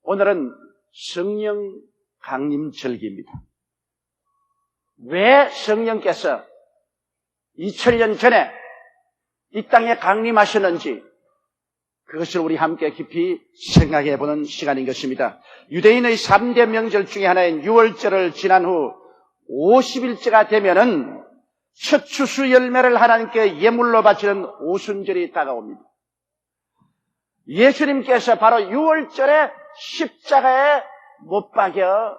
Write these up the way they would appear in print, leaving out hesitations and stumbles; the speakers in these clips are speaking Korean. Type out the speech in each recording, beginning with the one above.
오늘은 성령 강림절기입니다. 왜 성령께서 2000년 전에 이 땅에 강림하셨는지 그것을 우리 함께 깊이 생각해보는 시간인 것입니다. 유대인의 3대 명절 중에 하나인 유월절을 지난 후 50일째가 되면은 첫 추수 열매를 하나님께 예물로 바치는 오순절이 다가옵니다. 예수님께서 바로 유월절에 십자가에 못 박여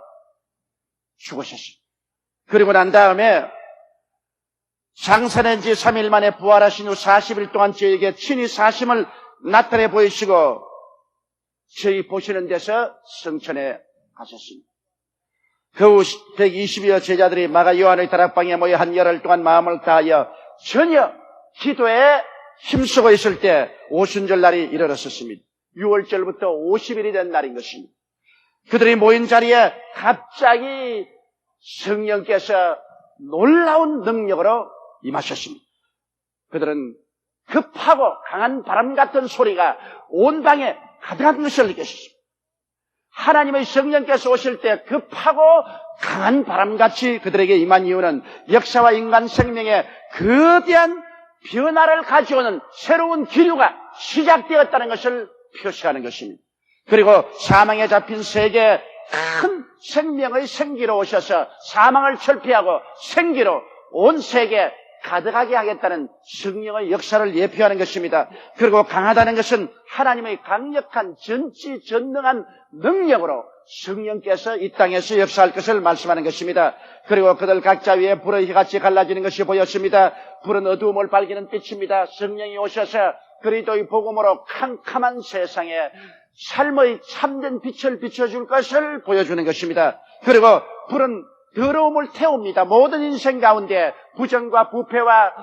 죽으셨습니다. 그리고 난 다음에 장사된 지 3일 만에 부활하신 후 40일 동안 저희에게 친히 사심을 나타내 보이시고 저희 보시는 데서 성천에 가셨습니다. 그 후 120여 제자들이 마가 요한의 다락방에 모여 한 열흘 동안 마음을 다하여 전혀 기도에 힘쓰고 있을 때 오순절 날이 이르렀었습니다. 6월절부터 50일이 된 날인 것입니다. 그들이 모인 자리에 갑자기 성령께서 놀라운 능력으로 임하셨습니다. 그들은 급하고 강한 바람 같은 소리가 온 방에 가득한 것을 느꼈습니다. 하나님의 성령께서 오실 때 급하고 강한 바람같이 그들에게 임한 이유는 역사와 인간 생명에 거대한 변화를 가져오는 새로운 기류가 시작되었다는 것을 표시하는 것입니다. 그리고 사망에 잡힌 세계에 큰 생명의 생기로 오셔서 사망을 철폐하고 생기로 온 세계에 가득하게 하겠다는 성령의 역사를 예표하는 것입니다. 그리고 강하다는 것은 하나님의 강력한 전지전능한 능력으로 성령께서 이 땅에서 역사할 것을 말씀하는 것입니다. 그리고 그들 각자 위에 불의 혀같이 갈라지는 것이 보였습니다. 불은 어두움을 밝히는 빛입니다. 성령이 오셔서 그리스도의 복음으로 캄캄한 세상에 삶의 참된 빛을 비춰줄 것을 보여주는 것입니다. 그리고 불은 더러움을 태웁니다. 모든 인생 가운데 부정과 부패와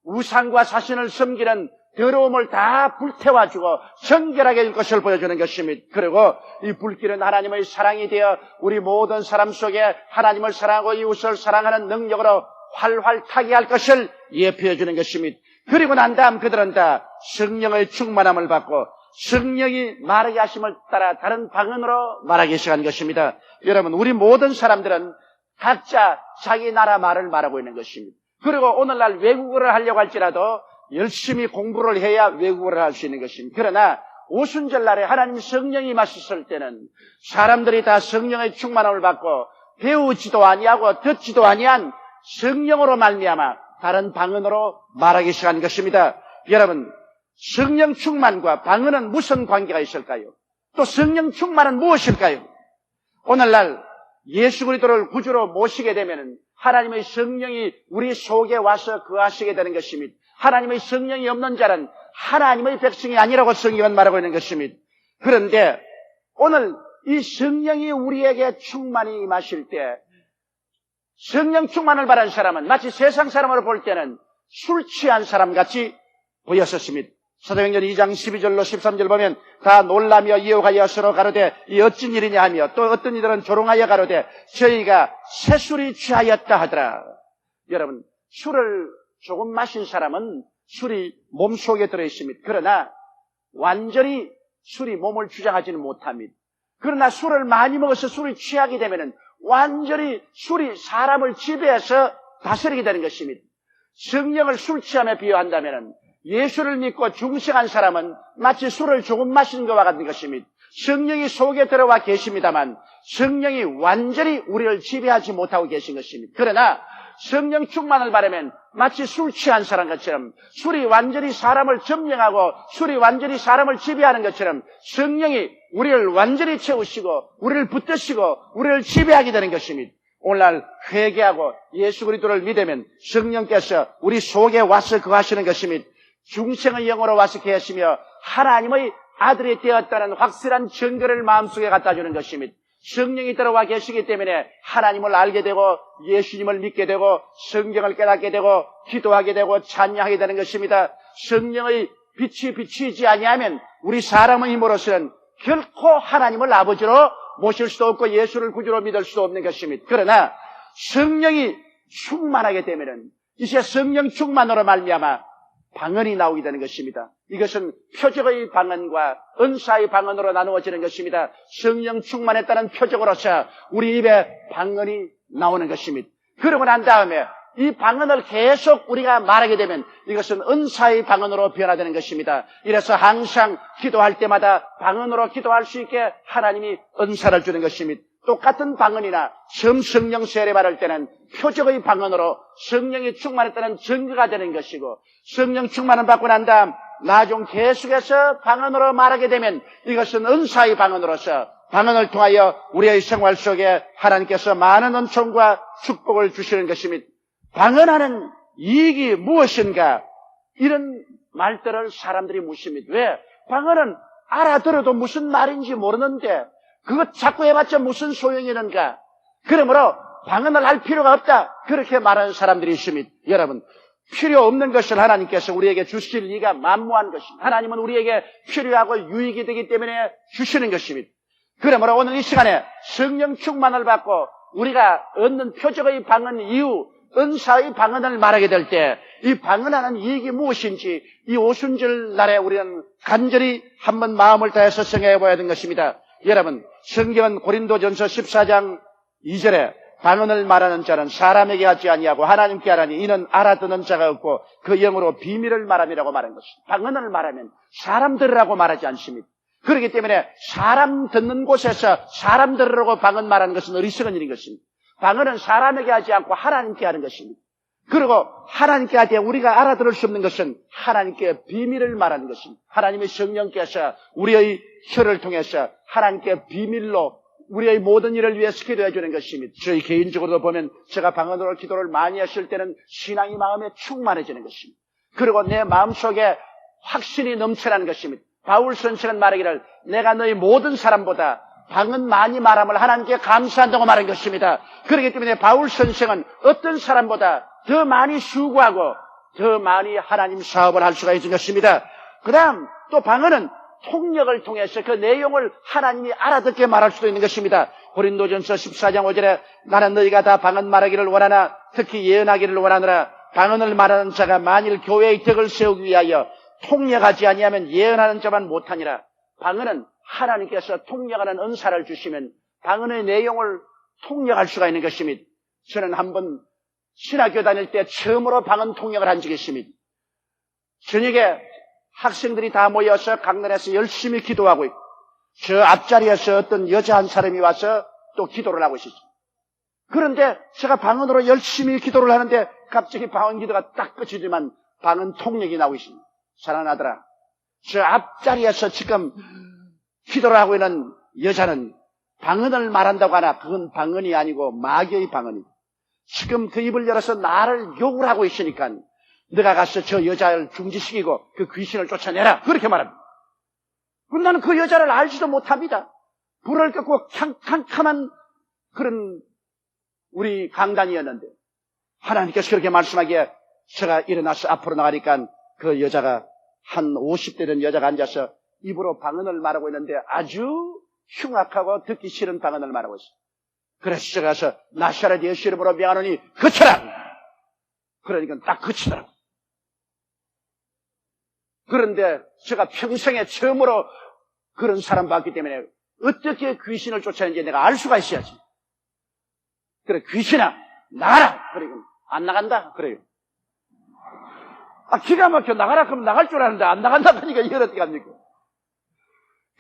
우상과 사신을 섬기는 더러움을 다 불태워주고 정결하게 해줄 것을 보여주는 것입니다. 그리고 이 불길은 하나님의 사랑이 되어 우리 모든 사람 속에 하나님을 사랑하고 이웃을 사랑하는 능력으로 활활 타게 할 것을 예표해 주는 것입니다. 그리고 난 다음 그들은 다 성령의 충만함을 받고 성령이 말하게 하심을 따라 다른 방언으로 말하기 시작한 것입니다. 여러분, 우리 모든 사람들은 각자 자기 나라 말을 말하고 있는 것입니다. 그리고 오늘날 외국어를 하려고 할지라도 열심히 공부를 해야 외국어를 할 수 있는 것입니다. 그러나 오순절 날에 하나님 성령이 임하셨을 때는 사람들이 다 성령의 충만함을 받고 배우지도 아니하고 듣지도 아니한 성령으로 말미암아 다른 방언으로 말하기 시작한 것입니다. 여러분, 성령 충만과 방언은 무슨 관계가 있을까요? 또 성령 충만은 무엇일까요? 오늘날 예수 그리스도를 구주로 모시게 되면 하나님의 성령이 우리 속에 와서 거하시게 되는 것입니다. 하나님의 성령이 없는 자는 하나님의 백성이 아니라고 성경은 말하고 있는 것입니다. 그런데 오늘 이 성령이 우리에게 충만히 임하실 때 성령 충만을 받은 사람은 마치 세상 사람으로 볼 때는 술 취한 사람같이 보였었습니다. 사도행전 2장 12절로 13절 보면 다 놀라며 이어가여 서로 가로되 이 어찌 일이냐 하며 또 어떤 이들은 조롱하여 가로되 저희가 새술이 취하였다 하더라. 여러분, 술을 조금 마신 사람은 술이 몸속에 들어있습니다. 그러나 완전히 술이 몸을 주장하지는 못합니다. 그러나 술을 많이 먹어서 술이 취하게 되면 완전히 술이 사람을 지배해서 다스리게 되는 것입니다. 성령을 술 취함에 비유한다면 예수를 믿고 중생한 사람은 마치 술을 조금 마시는 것과 같은 것입니다. 성령이 속에 들어와 계십니다만 성령이 완전히 우리를 지배하지 못하고 계신 것입니다. 그러나 성령 충만을 받으면 마치 술 취한 사람처럼 술이 완전히 사람을 점령하고 술이 완전히 사람을 지배하는 것처럼 성령이 우리를 완전히 채우시고 우리를 붙드시고 우리를 지배하게 되는 것입니다. 오늘날 회개하고 예수 그리스도를 믿으면 성령께서 우리 속에 와서 거하시는 것입니다. 중생의 영으로 와서 계시며 하나님의 아들이 되었다는 확실한 증거를 마음속에 갖다 주는 것입니다. 성령이 들어와 계시기 때문에 하나님을 알게 되고 예수님을 믿게 되고 성경을 깨닫게 되고 기도하게 되고 찬양하게 되는 것입니다. 성령의 빛이 비치지 아니하면 우리 사람의 힘으로서는 결코 하나님을 아버지로 모실 수도 없고 예수를 구주로 믿을 수도 없는 것입니다. 그러나 성령이 충만하게 되면은 이제 성령 충만으로 말미암아 방언이 나오게 되는 것입니다. 이것은 표적의 방언과 은사의 방언으로 나누어지는 것입니다. 성령 충만했다는 표적으로서 우리 입에 방언이 나오는 것입니다. 그러고 난 다음에 이 방언을 계속 우리가 말하게 되면 이것은 은사의 방언으로 변화되는 것입니다. 이래서 항상 기도할 때마다 방언으로 기도할 수 있게 하나님이 은사를 주는 것입니다. 똑같은 방언이나 성령 세례 받을 때는 표적의 방언으로 성령이 충만했다는 증거가 되는 것이고, 성령 충만을 받고 난 다음 나중 계속해서 방언으로 말하게 되면 이것은 은사의 방언으로서 방언을 통하여 우리의 생활 속에 하나님께서 많은 은총과 축복을 주시는 것입니다. 방언하는 이익이 무엇인가? 이런 말들을 사람들이 묻습니다. 왜? 방언은 알아들어도 무슨 말인지 모르는데 그것 자꾸 해봤자 무슨 소용이 있는가? 그러므로 방언을 할 필요가 없다. 그렇게 말하는 사람들이 있습니다. 여러분, 필요 없는 것을 하나님께서 우리에게 주실 리가 만무한 것입니다. 하나님은 우리에게 필요하고 유익이 되기 때문에 주시는 것입니다. 그러므로 오늘 이 시간에 성령 충만을 받고 우리가 얻는 표적의 방언 이후 은사의 방언을 말하게 될 때 이 방언하는 이익이 무엇인지 이 오순절 날에 우리는 간절히 한번 마음을 다해서 생각해 봐야 되는 것입니다. 여러분, 성경은 고린도전서 14장 2절에 방언을 말하는 자는 사람에게 하지 아니하고 하나님께 하라니 이는 알아듣는 자가 없고 그 영으로 비밀을 말함이라고 말한 것입니다. 방언을 말하면 사람 들으라고 말하지 않습니다. 그렇기 때문에 사람 듣는 곳에서 사람 들으라고 방언 말하는 것은 어리석은 일인 것입니다. 방언은 사람에게 하지 않고 하나님께 하는 것입니다. 그리고 하나님께 할 때 우리가 알아들을 수 없는 것은 하나님께 비밀을 말하는 것입니다. 하나님의 성령께서 우리의 혀를 통해서 하나님께 비밀로 우리의 모든 일을 위해서 기도해 주는 것입니다. 저희 개인적으로도 보면 제가 방언으로 기도를 많이 했을 때는 신앙이 마음에 충만해지는 것입니다. 그리고 내 마음속에 확신이 넘쳐나는 것입니다. 바울 선생은 말하기를 내가 너희 모든 사람보다 방언 많이 말함을 하나님께 감사한다고 말한 것입니다. 그렇기 때문에 바울 선생은 어떤 사람보다 더 많이 수고하고 더 많이 하나님 사업을 할 수가 있는 것입니다. 그 다음 또 방언은 통역을 통해서 그 내용을 하나님이 알아듣게 말할 수도 있는 것입니다. 고린도전서 14장 5절에 나는 너희가 다 방언 말하기를 원하나 특히 예언하기를 원하노라. 방언을 말하는 자가 만일 교회의 덕을 세우기 위하여 통역하지 아니하면 예언하는 자만 못하니라. 방언은 하나님께서 통역하는 은사를 주시면 방언의 내용을 통역할 수가 있는 것입니다. 저는 한번 신학교 다닐 때 처음으로 방언 통역을 한 적이 있습니다. 저녁에 학생들이 다 모여서 강단에서 열심히 기도하고 있고 저 앞자리에서 어떤 여자 한 사람이 와서 또 기도를 하고 있었죠. 그런데 제가 방언으로 열심히 기도를 하는데 갑자기 방언 기도가 딱 끝이지만 방언 통역이 나오고 있습니다. 사랑하더라, 저 앞자리에서 지금 기도를 하고 있는 여자는 방언을 말한다고 하나 그건 방언이 아니고 마귀의 방언이고 지금 그 입을 열어서 나를 욕을 하고 있으니까 너가 가서 저 여자를 중지시키고 그 귀신을 쫓아내라. 그렇게 말합니다. 그럼 나는 그 여자를 알지도 못합니다. 불을 끄고 캄캄한 그런 우리 강단이었는데 하나님께서 그렇게 말씀하기에 제가 일어나서 앞으로 나가니까 그 여자가 한 50대 된 여자가 앉아서 입으로 방언을 말하고 있는데 아주 흉악하고 듣기 싫은 방언을 말하고 있어요. 그래서 제가 가서 나사렛 예수 이름으로 명하노니 그쳐라. 그러니까 딱 그치더라고요. 그런데 제가 평생에 처음으로 그런 사람 봤기 때문에 어떻게 귀신을 쫓아내는지 내가 알 수가 있어야지. 그래, 귀신아 나가라. 그리고 안 나간다. 그래요. 기가 막혀 나가라 그러면 나갈 줄 아는데 안 나간다 하니까 이걸 어떻게 합니까?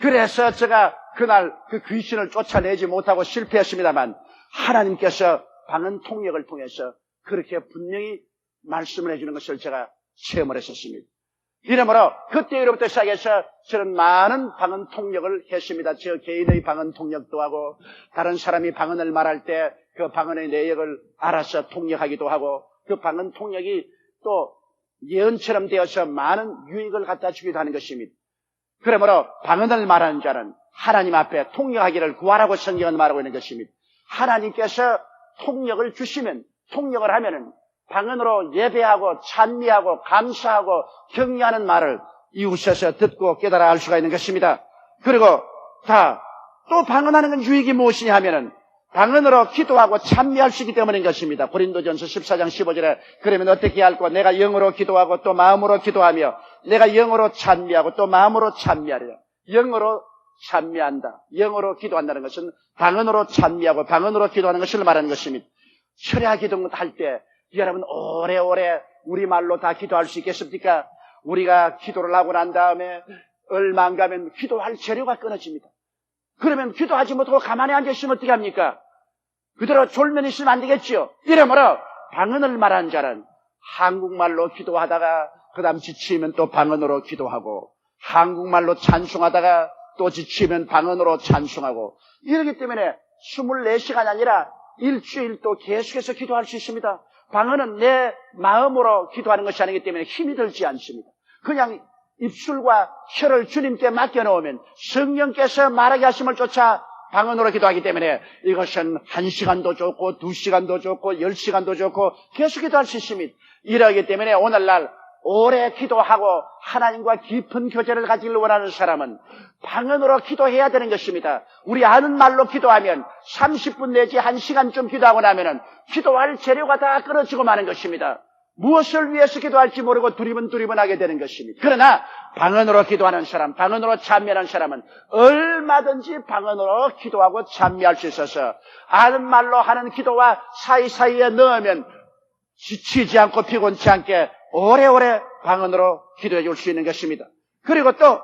그래서 제가 그날 그 귀신을 쫓아내지 못하고 실패했습니다만 하나님께서 방언 통역을 통해서 그렇게 분명히 말씀을 해주는 것을 제가 체험을 했었습니다. 이러므로 그때로부터 시작해서 저는 많은 방언 통역을 했습니다. 저 개인의 방언 통역도 하고 다른 사람이 방언을 말할 때 그 방언의 내역을 알아서 통역하기도 하고 그 방언 통역이 또 예언처럼 되어서 많은 유익을 갖다 주기도 하는 것입니다. 그러므로 방언을 말하는 자는 하나님 앞에 통역하기를 구하라고 성경은 말하고 있는 것입니다. 하나님께서 통역을 주시면 통역을 하면은 방언으로 예배하고 찬미하고 감사하고 격려하는 말을 이웃에서 듣고 깨달아 알 수가 있는 것입니다. 그리고 또 방언하는 건 유익이 무엇이냐 하면은 방언으로 기도하고 찬미할 수 있기 때문인 것입니다. 고린도전서 14장 15절에 그러면 어떻게 할까? 내가 영어로 기도하고 또 마음으로 기도하며 내가 영어로 찬미하고 또 마음으로 찬미하리라. 영어로 찬미한다. 영어로 기도한다는 것은 방언으로 찬미하고 방언으로 기도하는 것을 말하는 것입니다. 철야 기도 할 때 여러분 오래오래 우리말로 다 기도할 수 있겠습니까? 우리가 기도를 하고 난 다음에 얼마 안 가면 기도할 재료가 끊어집니다. 그러면 기도하지 못하고 가만히 앉아있으면 어떻게 합니까? 그대로 졸면 있으면 안 되겠지요. 이러므로 방언을 말하는 자는 한국말로 기도하다가 그 다음 지치면 또 방언으로 기도하고 한국말로 찬송하다가 또 지치면 방언으로 찬송하고 이러기 때문에 24시간이 아니라 일주일 또 계속해서 기도할 수 있습니다. 방언은 내 마음으로 기도하는 것이 아니기 때문에 힘이 들지 않습니다. 그냥 입술과 혀를 주님께 맡겨놓으면 성령께서 말하게 하심을 쫓아 방언으로 기도하기 때문에 이것은 1시간도 좋고 2시간도 좋고 10시간도 좋고 계속 기도할 수 있습니다. 이러기 때문에 오늘날 오래 기도하고 하나님과 깊은 교제를 가지기를 원하는 사람은 방언으로 기도해야 되는 것입니다. 우리 아는 말로 기도하면 30분 내지 1시간쯤 기도하고 나면은 기도할 재료가 다 끊어지고 마는 것입니다. 무엇을 위해서 기도할지 모르고 두리번두리번하게 되는 것입니다. 그러나 방언으로 기도하는 사람, 방언으로 찬미하는 사람은 얼마든지 방언으로 기도하고 찬미할 수 있어서 아는 말로 하는 기도와 사이사이에 넣으면 지치지 않고 피곤치 않게 오래오래 방언으로 기도해 줄 수 있는 것입니다. 그리고 또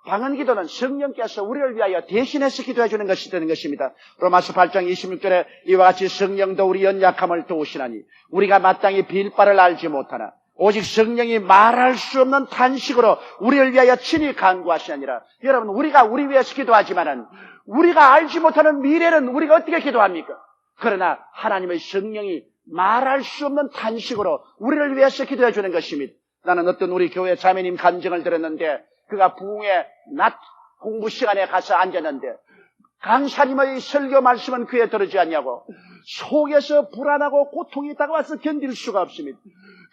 방언 기도는 성령께서 우리를 위하여 대신해서 기도해 주는 것이 되는 것입니다. 로마서 8장 26절에 이와 같이 성령도 우리 연약함을 도우시나니 우리가 마땅히 빌 바를 알지 못하나 오직 성령이 말할 수 없는 탄식으로 우리를 위하여 친히 간구하시느니라. 여러분, 우리가 우리 위해서 기도하지만은 우리가 알지 못하는 미래는 우리가 어떻게 기도합니까? 그러나 하나님의 성령이 말할 수 없는 탄식으로 우리를 위해서 기도해 주는 것입니다. 나는 어떤 우리 교회 자매님 간증을 들었는데 그가 부흥회 낮 공부 시간에 가서 앉았는데 강사님의 설교 말씀은 그에 들어지 않냐고 속에서 불안하고 고통이 다가와서 견딜 수가 없습니다.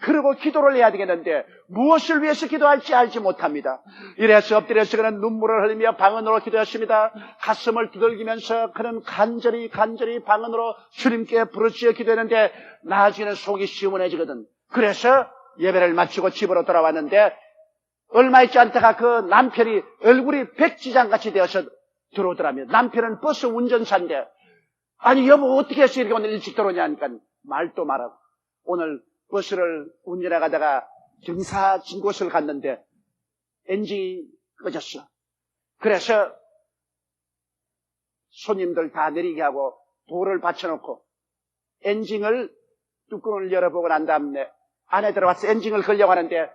그리고 기도를 해야 되겠는데 무엇을 위해서 기도할지 알지 못합니다. 이래서 엎드려서 그는 눈물을 흘리며 방언으로 기도했습니다. 가슴을 두들기면서 그는 간절히 방언으로 주님께 부르짖어 기도했는데 나중에는 속이 시원해지거든. 그래서 예배를 마치고 집으로 돌아왔는데 얼마 있지 않다가 그 남편이 얼굴이 백지장같이 되어서 들어오더라며. 남편은 버스 운전사인데 아니 여보 어떻게 해서 이렇게 오늘 일찍 들어오냐 하니까 말도 말하고 오늘 버스를 운전해 가다가 경사진 곳을 갔는데 엔진이 꺼졌어. 그래서 손님들 다 내리게 하고 돌을 받쳐놓고 엔진을 뚜껑을 열어보고 난 다음에 안에 들어와서 엔진을 걸려고 하는데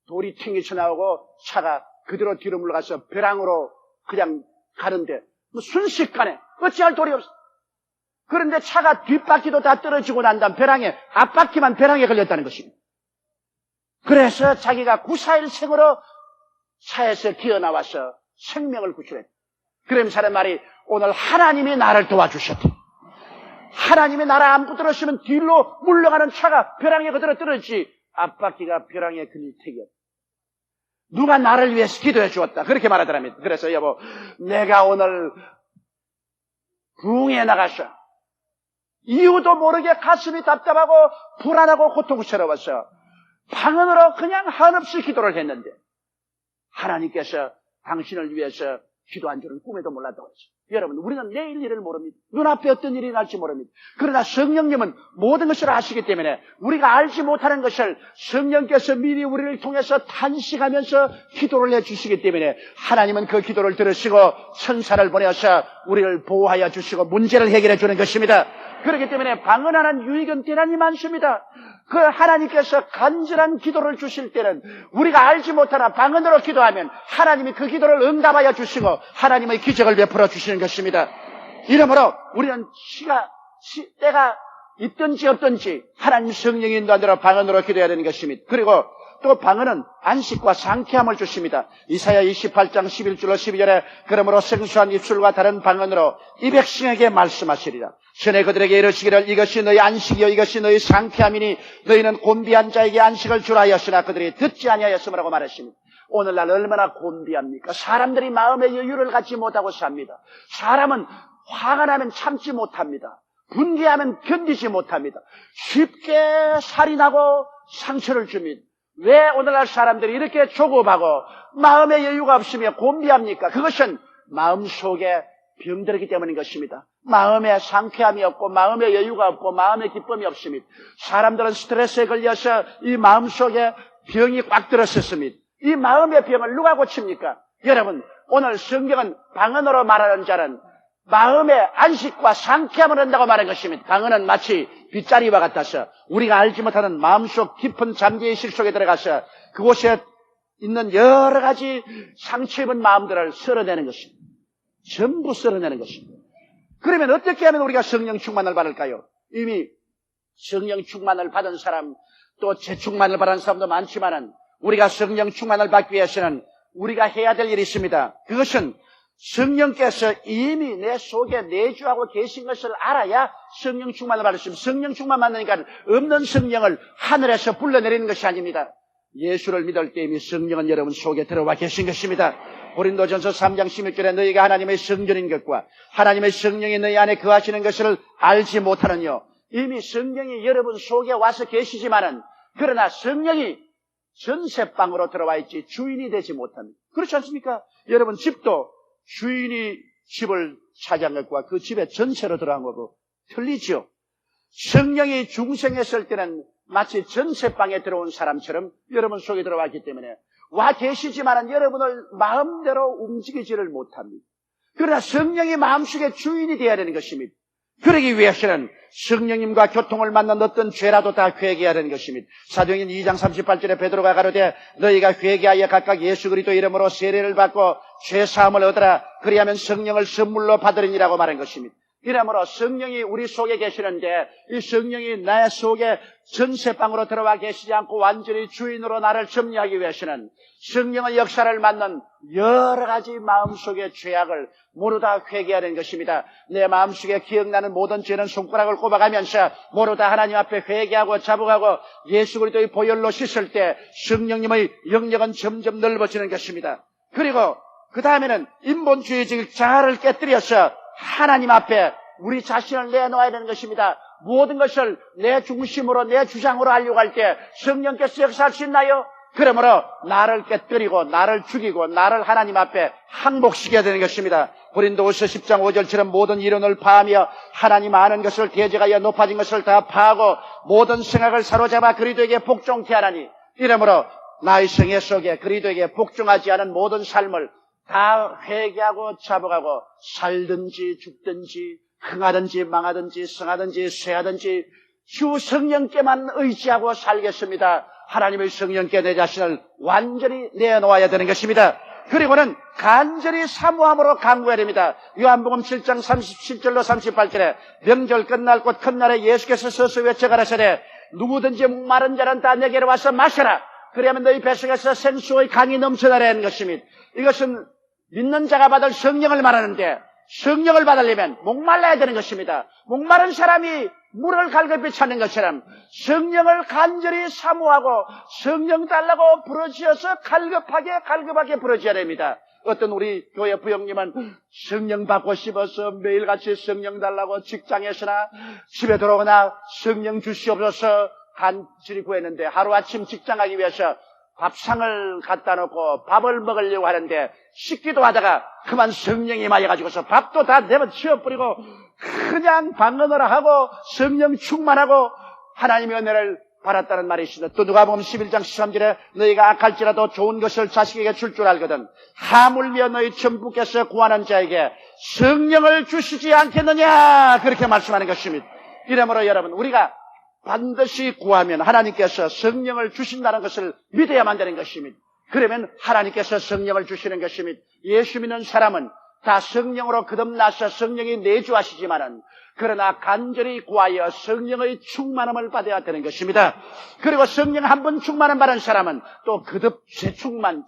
돌이 튕겨쳐 나오고 차가 그대로 뒤로 물러가서 벼랑으로 그냥 가는데 뭐 순식간에 어찌할 돌이 없어. 그런데 차가 뒷바퀴도 다 떨어지고 난 다음 벼랑에 앞바퀴만 벼랑에 걸렸다는 것입니다. 그래서 자기가 구사일생으로 차에서 기어나와서 생명을 구출했다. 그러면서 하는 말이 오늘 하나님이 나를 도와주셨다. 하나님이 나를 안 붙들었으면 뒤로 물러가는 차가 벼랑에 그대로 떨어지지 앞바퀴가 벼랑에 걸릴 테기였다. 누가 나를 위해서 기도해 주었다. 그렇게 말하더랍니다. 그래서 여보 내가 오늘 부흥에 나가서 이유도 모르게 가슴이 답답하고 불안하고 고통스러워서 방언으로 그냥 한없이 기도를 했는데 하나님께서 당신을 위해서 기도한 줄은 꿈에도 몰랐다고 했어요. 여러분 우리는 내일 일을 모릅니다. 눈앞에 어떤 일이 날지 모릅니다. 그러나 성령님은 모든 것을 아시기 때문에 우리가 알지 못하는 것을 성령께서 미리 우리를 통해서 탄식하면서 기도를 해주시기 때문에 하나님은 그 기도를 들으시고 천사를 보내서 우리를 보호하여 주시고 문제를 해결해 주는 것입니다. 그렇기 때문에 방언하는 유익은 대단히 많습니다. 그 하나님께서 간절한 기도를 주실 때는 우리가 알지 못하나 방언으로 기도하면 하나님이 그 기도를 응답하여 주시고 하나님의 기적을 베풀어 주시는 것입니다. 이러므로 우리는 때가 있든지 없든지 하나님 성령의 인도한 대로 방언으로 기도해야 되는 것입니다. 그리고 또 방언은 안식과 상쾌함을 주십니다. 이사야 28장 11절로 12절에 그러므로 생수한 입술과 다른 방언으로 이 백성에게 말씀하시리라. 전에 그들에게 이르시기를 이것이 너희 안식이요 이것이 너희 상쾌함이니 너희는 곤비한 자에게 안식을 주라 하였으나 그들이 듣지 아니하였으므라고 말했습니다. 오늘날 얼마나 곤비합니까? 사람들이 마음의 여유를 갖지 못하고 삽니다. 사람은 화가 나면 참지 못합니다. 분개하면 견디지 못합니다. 쉽게 살인하고 상처를 줍니다. 왜 오늘날 사람들이 이렇게 조급하고 마음의 여유가 없으며 곤비합니까? 그것은 마음속에 병들었기 때문인 것입니다. 마음에 상쾌함이 없고 마음의 여유가 없고 마음의 기쁨이 없습니다. 사람들은 스트레스에 걸려서 이 마음속에 병이 꽉 들었었습니다. 이 마음의 병을 누가 고칩니까? 여러분, 오늘 성경은 방언으로 말하는 자는 마음의 안식과 상쾌함을 한다고 말한 것입니다. 방언은 마치 빗자리와 같아서 우리가 알지 못하는 마음속 깊은 잠재의식 속에 들어가서 그곳에 있는 여러 가지 상처 입은 마음들을 쓸어내는 것입니다. 전부 쓸어내는 것입니다. 그러면 어떻게 하면 우리가 성령 충만을 받을까요? 이미 성령 충만을 받은 사람, 또 재충만을 받은 사람도 많지만은 우리가 성령 충만을 받기 위해서는 우리가 해야 될 일이 있습니다. 그것은 성령께서 이미 내 속에 내주하고 계신 것을 알아야 성령 충만을 받을 수 있습니다. 성령 충만 받으니까 없는 성령을 하늘에서 불러내리는 것이 아닙니다. 예수를 믿을 때 이미 성령은 여러분 속에 들어와 계신 것입니다. 고린도전서 3장 16절에 너희가 하나님의 성전인 것과 하나님의 성령이 너희 안에 거하시는 것을 알지 못하느뇨. 이미 성령이 여러분 속에 와서 계시지만은 그러나 성령이 전세방으로 들어와 있지 주인이 되지 못합니다. 그렇지 않습니까? 여러분 집도 주인이 집을 차지한 것과 그 집에 전세로 들어간 거고 틀리죠. 성령이 중생했을 때는 마치 전세방에 들어온 사람처럼 여러분 속에 들어왔기 때문에 와 계시지만은 여러분을 마음대로 움직이지를 못합니다. 그러나 성령이 마음속에 주인이 되어야 되는 것입니다. 그러기 위해서는 성령님과 교통을 만난 어떤 죄라도 다 회개해야 되는 것입니다. 사도행전 2장 38절에 베드로가 가로되 너희가 회개하여 각각 예수 그리스도 이름으로 세례를 받고 죄사함을 얻으라. 그리하면 성령을 선물로 받으리니라고 말한 것입니다. 이러므로 성령이 우리 속에 계시는데 이 성령이 내 속에 전세방으로 들어와 계시지 않고 완전히 주인으로 나를 점유하기 위해서는 성령의 역사를 맞는 여러 가지 마음속의 죄악을 모두 다 회개하는 것입니다. 내 마음속에 기억나는 모든 죄는 손가락을 꼽아가면서 모두 다 하나님 앞에 회개하고 자복하고 예수 그리스도의 보혈로 씻을 때 성령님의 영역은 점점 넓어지는 것입니다. 그리고 그 다음에는 인본주의적 자아를 깨뜨려서 하나님 앞에 우리 자신을 내놓아야 되는 것입니다. 모든 것을 내 중심으로 내 주장으로 하려고 할 때 성령께서 역사할 수 있나요? 그러므로 나를 깨뜨리고 나를 죽이고 나를 하나님 앞에 항복시켜야 되는 것입니다. 고린도후서 10장 5절처럼 모든 이론을 파하며 하나님 아는 것을 대적하여 높아진 것을 다 파하고 모든 생각을 사로잡아 그리스도에게 복종케 하나니 이러므로 나의 생애 속에 그리스도에게 복종하지 않은 모든 삶을 다 회개하고 자복하고 살든지 죽든지 흥하든지 망하든지 성하든지 쇠하든지 주 성령께만 의지하고 살겠습니다. 하나님의 성령께 내 자신을 완전히 내놓아야 되는 것입니다. 그리고는 간절히 사모함으로 간구해야 됩니다. 요한복음 7장 37절로 38절에 명절 끝날 곧 큰 날에 예수께서 서서 외쳐가라사대 누구든지 목마른 자는 다 내게로 와서 마셔라. 그러면 너희 뱃속에서 생수의 강이 넘쳐나려 하는 것입니다. 이것은 믿는 자가 받을 성령을 말하는데 성령을 받으려면 목말라야 되는 것입니다. 목마른 사람이 물을 갈급히 찾는 것처럼 성령을 간절히 사모하고 성령 달라고 부르짖어서 갈급하게 부르짖어야 됩니다. 어떤 우리 교회 부형님은 성령 받고 싶어서 매일같이 성령 달라고 직장에서나 집에 들어오거나 성령 주시옵소서 간절히 구했는데 하루아침 직장 가기 위해서 밥상을 갖다 놓고 밥을 먹으려고 하는데 씻기도 하다가 그만 성령이 임하여가지고서 밥도 다 내버 치워버리고 그냥 방언을 하고 성령 충만하고 하나님의 은혜를 받았다는 말이 있습니다. 또 누가복음 11장 13절에 너희가 악할지라도 좋은 것을 자식에게 줄 줄 알거든 하물며 너희 천부께서 구하는 자에게 성령을 주시지 않겠느냐 그렇게 말씀하는 것입니다. 이러므로 여러분 우리가 반드시 구하면 하나님께서 성령을 주신다는 것을 믿어야만 되는 것입니다. 그러면 하나님께서 성령을 주시는 것입니다. 예수 믿는 사람은 다 성령으로 거듭나서 성령이 내주하시지만은 그러나 간절히 구하여 성령의 충만함을 받아야 되는 것입니다. 그리고 성령 한 번 충만을 받은 사람은 또 거듭 재충만을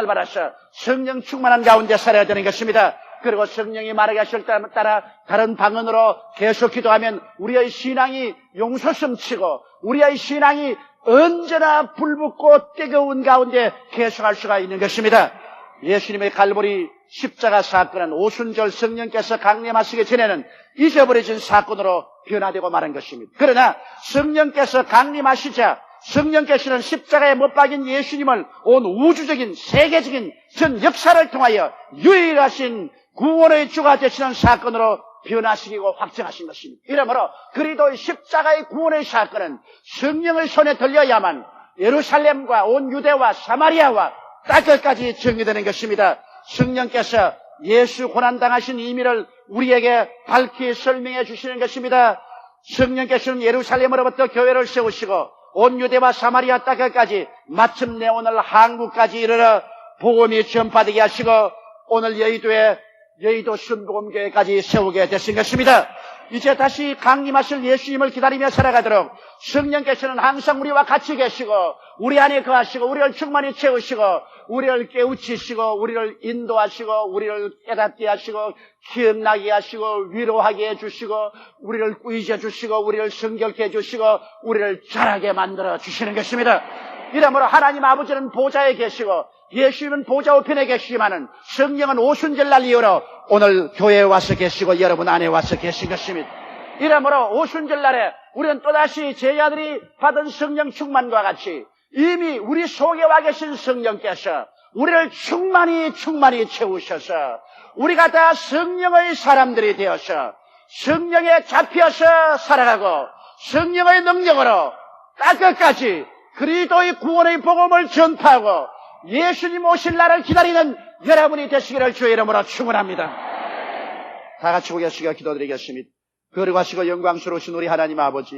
받아서 성령 충만한 가운데 살아야 되는 것입니다. 그리고 성령이 말하게 하실 때에 따라 다른 방언으로 계속 기도하면 우리의 신앙이 용솟음치고 우리의 신앙이 언제나 불붙고 뜨거운 가운데 계속할 수가 있는 것입니다. 예수님의 갈보리 십자가 사건은 오순절 성령께서 강림하시기 전에는 잊어버려진 사건으로 변화되고 마는 것입니다. 그러나 성령께서 강림하시자 성령께서는 십자가에 못 박인 예수님을 온 우주적인 세계적인 전 역사를 통하여 유일하신 구원의 주가 되시는 사건으로 변화시키고 확정하신 것입니다. 이러므로 그리스도의 십자가의 구원의 사건은 성령의 손에 들려야만 예루살렘과 온 유대와 사마리아와 땅끝까지 정리되는 것입니다. 성령께서 예수 고난당하신 의미를 우리에게 밝히 설명해 주시는 것입니다. 성령께서는 예루살렘으로부터 교회를 세우시고 온 유대와 사마리아 땅끝까지 마침내 오늘 한국까지 이르러 복음이 전파되게 하시고 오늘 여의도 순복음교회까지 세우게 되신 것입니다. 이제 다시 강림하실 예수님을 기다리며 살아가도록 성령께서는 항상 우리와 같이 계시고 우리 안에 거하시고 우리를 충만히 채우시고 우리를 깨우치시고 우리를 인도하시고 우리를 깨닫게 하시고 기억나게 하시고 위로하게 해주시고 우리를 꾸짖어 주시고 우리를 성결케 해주시고 우리를 자라게 만들어 주시는 것입니다. 이러므로 하나님 아버지는 보좌에 계시고 예수님은 보좌 우편에 계시지만은 성령은 오순절날 이후로 오늘 교회에 와서 계시고 여러분 안에 와서 계신 것입니다. 이러므로 오순절날에 우리는 또다시 제자들이 받은 성령 충만과 같이 이미 우리 속에 와 계신 성령께서 우리를 충만히 채우셔서 우리가 다 성령의 사람들이 되어서 성령에 잡혀서 살아가고 성령의 능력으로 땅끝까지 그리스도의 구원의 복음을 전파하고 예수님 오실 날을 기다리는 여러분이 되시기를 주의 이름으로 축원합니다. 다 같이 고개시켜 기도드리겠습니다. 거룩하시고 영광스러우신 우리 하나님 아버지,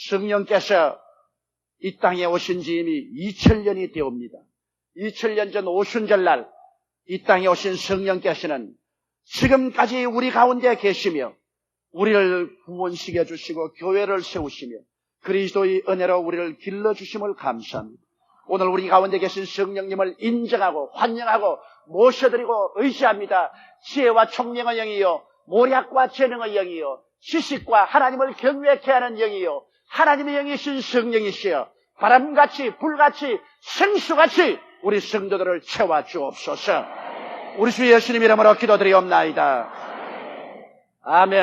성령께서 이 땅에 오신 지 이미 2000년이 되옵니다. 2000년 전 오순절날 이 땅에 오신 성령께서는 지금까지 우리 가운데 계시며 우리를 구원시켜 주시고 교회를 세우시며 그리스도의 은혜로 우리를 길러주심을 감사합니다. 오늘 우리 가운데 계신 성령님을 인정하고 환영하고 모셔드리고 의지합니다. 지혜와 총명의 영이요 모략과 재능의 영이요 지식과 하나님을 경외케 하는 영이요 하나님의 영이신 성령이시여 바람같이 불같이 생수같이 우리 성도들을 채워주옵소서. 우리 주 예수님 이름으로 기도드리옵나이다. 아멘.